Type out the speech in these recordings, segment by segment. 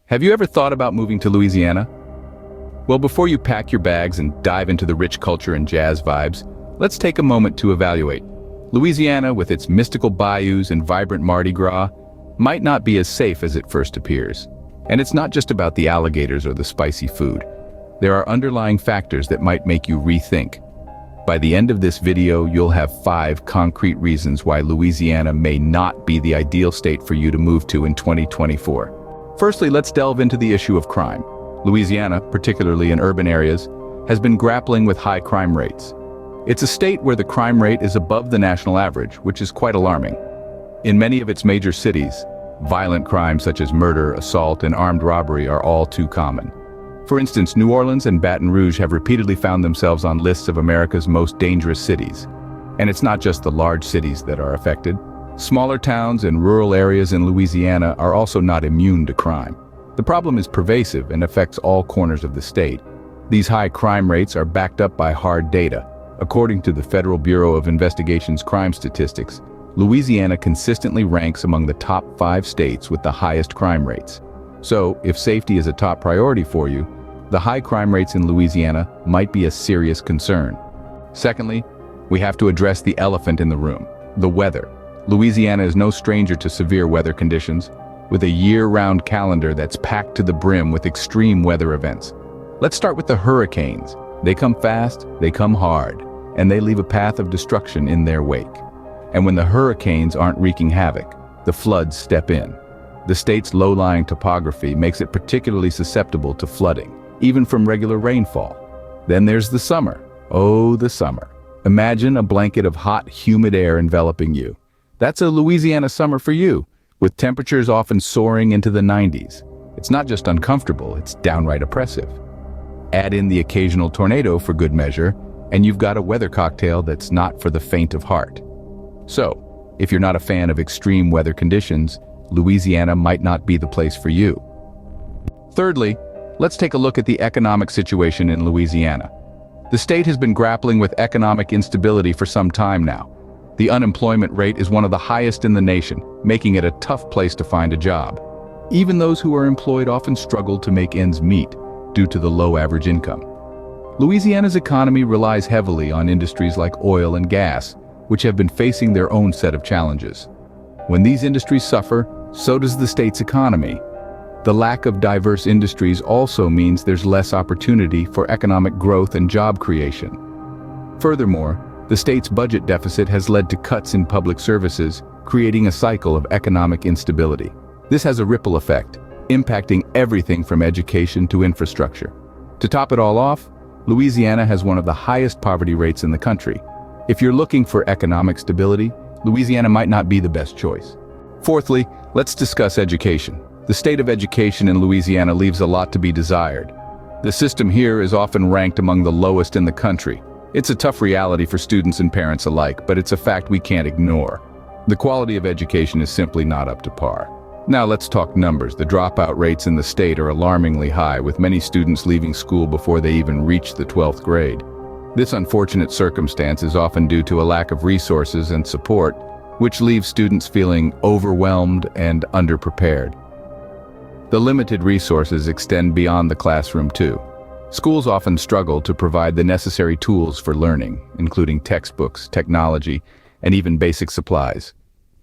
Have you ever thought about moving to Louisiana? Well, before you pack your bags and dive into the rich culture and jazz vibes, let's take a moment to evaluate. Louisiana, with its mystical bayous and vibrant Mardi Gras, might not be as safe as it first appears. And it's not just about the alligators or the spicy food. There are underlying factors that might make you rethink. By the end of this video, you'll have 5 concrete reasons why Louisiana may not be the ideal state for you to move to in 2024. Firstly, let's delve into the issue of crime. Louisiana, particularly in urban areas, has been grappling with high crime rates. It's a state where the crime rate is above the national average, which is quite alarming. In many of its major cities, violent crimes such as murder, assault, and armed robbery are all too common. For instance, New Orleans and Baton Rouge have repeatedly found themselves on lists of America's most dangerous cities. And it's not just the large cities that are affected. Smaller towns and rural areas in Louisiana are also not immune to crime. The problem is pervasive and affects all corners of the state. These high crime rates are backed up by hard data. According to the Federal Bureau of Investigation's crime statistics, Louisiana consistently ranks among the top 5 states with the highest crime rates. So, if safety is a top priority for you, the high crime rates in Louisiana might be a serious concern. Secondly, we have to address the elephant in the room, the weather. Louisiana is no stranger to severe weather conditions, with a year-round calendar that's packed to the brim with extreme weather events. Let's start with the hurricanes. They come fast, they come hard, and they leave a path of destruction in their wake. And when the hurricanes aren't wreaking havoc, the floods step in. The state's low-lying topography makes it particularly susceptible to flooding, even from regular rainfall. Then there's the summer. Oh, the summer. Imagine a blanket of hot, humid air enveloping you. That's a Louisiana summer for you, with temperatures often soaring into the 90s. It's not just uncomfortable, it's downright oppressive. Add in the occasional tornado for good measure, and you've got a weather cocktail that's not for the faint of heart. So, if you're not a fan of extreme weather conditions, Louisiana might not be the place for you. Thirdly, let's take a look at the economic situation in Louisiana. The state has been grappling with economic instability for some time now. The unemployment rate is one of the highest in the nation, making it a tough place to find a job. Even those who are employed often struggle to make ends meet due to the low average income. Louisiana's economy relies heavily on industries like oil and gas, which have been facing their own set of challenges. When these industries suffer, so does the state's economy. The lack of diverse industries also means there's less opportunity for economic growth and job creation. Furthermore, the state's budget deficit has led to cuts in public services, creating a cycle of economic instability. This has a ripple effect, impacting everything from education to infrastructure. To top it all off, Louisiana has one of the highest poverty rates in the country. If you're looking for economic stability, Louisiana might not be the best choice. Fourthly, let's discuss education. The state of education in Louisiana leaves a lot to be desired. The system here is often ranked among the lowest in the country. It's a tough reality for students and parents alike, but it's a fact we can't ignore. The quality of education is simply not up to par. Now let's talk numbers. The dropout rates in the state are alarmingly high, with many students leaving school before they even reach the 12th grade. This unfortunate circumstance is often due to a lack of resources and support, which leaves students feeling overwhelmed and underprepared. The limited resources extend beyond the classroom too. Schools often struggle to provide the necessary tools for learning, including textbooks, technology, and even basic supplies.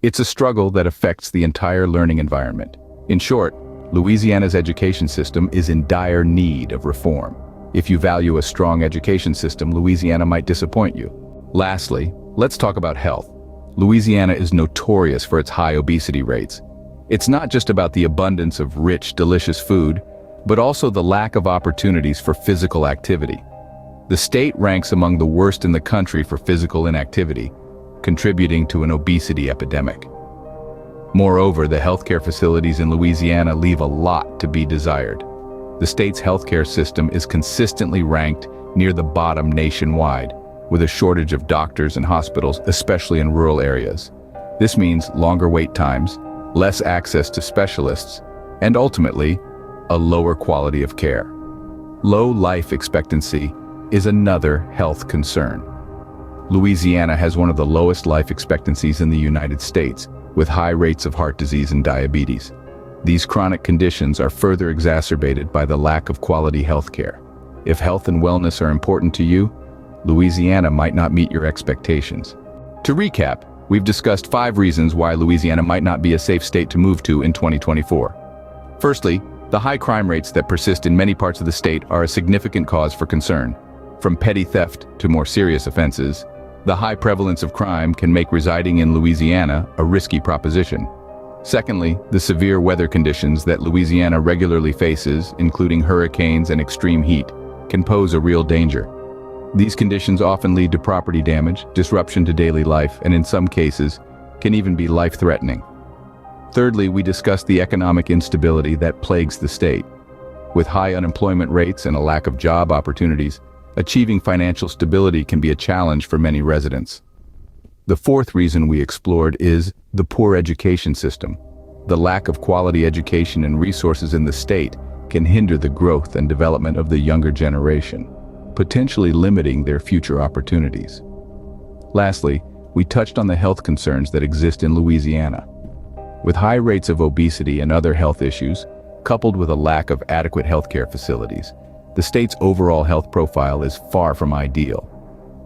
It's a struggle that affects the entire learning environment. In short, Louisiana's education system is in dire need of reform. If you value a strong education system, Louisiana might disappoint you. Lastly, let's talk about health. Louisiana is notorious for its high obesity rates. It's not just about the abundance of rich, delicious food, but also the lack of opportunities for physical activity. The state ranks among the worst in the country for physical inactivity, contributing to an obesity epidemic. Moreover, the healthcare facilities in Louisiana leave a lot to be desired. The state's healthcare system is consistently ranked near the bottom nationwide, with a shortage of doctors and hospitals, especially in rural areas. This means longer wait times, less access to specialists, and ultimately, a lower quality of care. Low life expectancy is another health concern. Louisiana has one of the lowest life expectancies in the United States, with high rates of heart disease and diabetes. These chronic conditions are further exacerbated by the lack of quality health care. If health and wellness are important to you, Louisiana might not meet your expectations. To recap, we've discussed 5 reasons why Louisiana might not be a safe state to move to in 2024. Firstly, the high crime rates that persist in many parts of the state are a significant cause for concern. From petty theft to more serious offenses, the high prevalence of crime can make residing in Louisiana a risky proposition. Secondly, the severe weather conditions that Louisiana regularly faces, including hurricanes and extreme heat, can pose a real danger. These conditions often lead to property damage, disruption to daily life, and in some cases, can even be life-threatening. Thirdly, we discussed the economic instability that plagues the state. With high unemployment rates and a lack of job opportunities, achieving financial stability can be a challenge for many residents. The fourth reason we explored is the poor education system. The lack of quality education and resources in the state can hinder the growth and development of the younger generation, potentially limiting their future opportunities. Lastly, we touched on the health concerns that exist in Louisiana. With high rates of obesity and other health issues, coupled with a lack of adequate healthcare facilities, the state's overall health profile is far from ideal.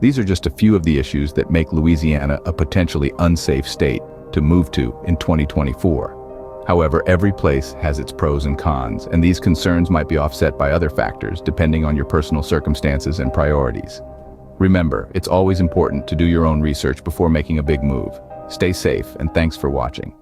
These are just a few of the issues that make Louisiana a potentially unsafe state to move to in 2024. However, every place has its pros and cons, and these concerns might be offset by other factors depending on your personal circumstances and priorities. Remember, it's always important to do your own research before making a big move. Stay safe, and thanks for watching.